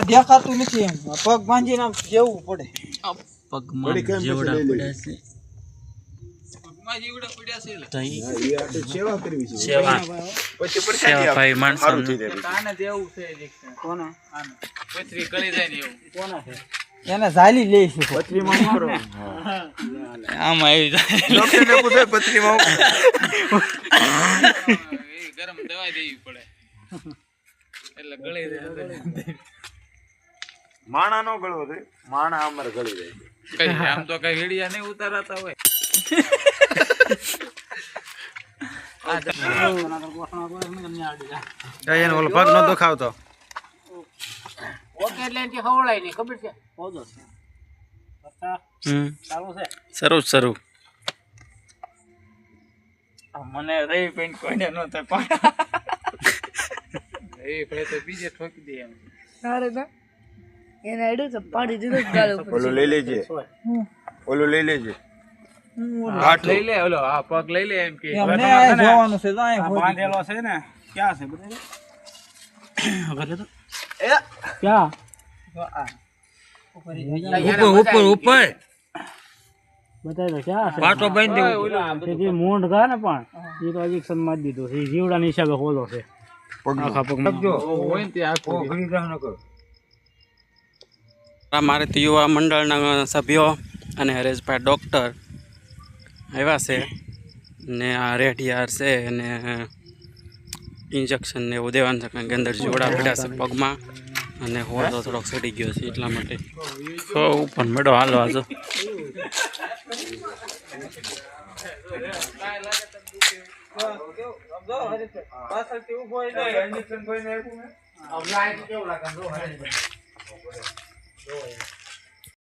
દેખાતું નથી એમ પગ બાંધીને જેવું પડે પગમાં જેવડા પડ્યા છે સેવા ભાઈ માણસો એને ઝાલી લઈશું આમાં આવી જાય ગરમ દવા દેવી પડે એટલે ગળી જાય માણા નો ગળવો છે માણા અમારે ગળી જાય કઈ આમ તો કઈ વીડિયા નહીં ઉતારતા હોય ઓલો પગ નો દુખાવતો ઓકે એટલે એનથી ખવડાય નહીં ખબર છે પોજો છે ચાલુ છે શરૂ મને રહી પેન્ટ કોઈને નો થાય એ ફળે તો બીજે ઠોકી દે એમ અરે ના એને આડું તો પાડી દીધું ગાળ ઉપર ઓલું લઈ લેજે હાથ લઈ લે ઓલો આ પગ લઈ લે એમ કે એમને જોવાનું છે તો અહીં બાંધેલો છે ને ક્યાં છે બધું ક્યાં ઉપર બતાય તો ક્યાં છે પાટો બાંધી તે જે મોંઢ ગા ને પણ એ તો ઇન્જેક્શન મારી દીધું છે જીવડા ની હિસાબે હોલો છે આખા પગમાં જો હોય ને તે આખો મારે તો યુવા મંડળના સભ્યો અને હરેશભાઈ ડૉક્ટર આવ્યા છે ને આ રેડિયાર છે અને ઇન્જેક્શન ને એવું દેવાનું છે કારણ કે અંદર જોડા પડ્યા છે પગમાં અને હોદો થોડોક સડી ગયો છે એટલા માટે ઉપર મેળો હાલો આજો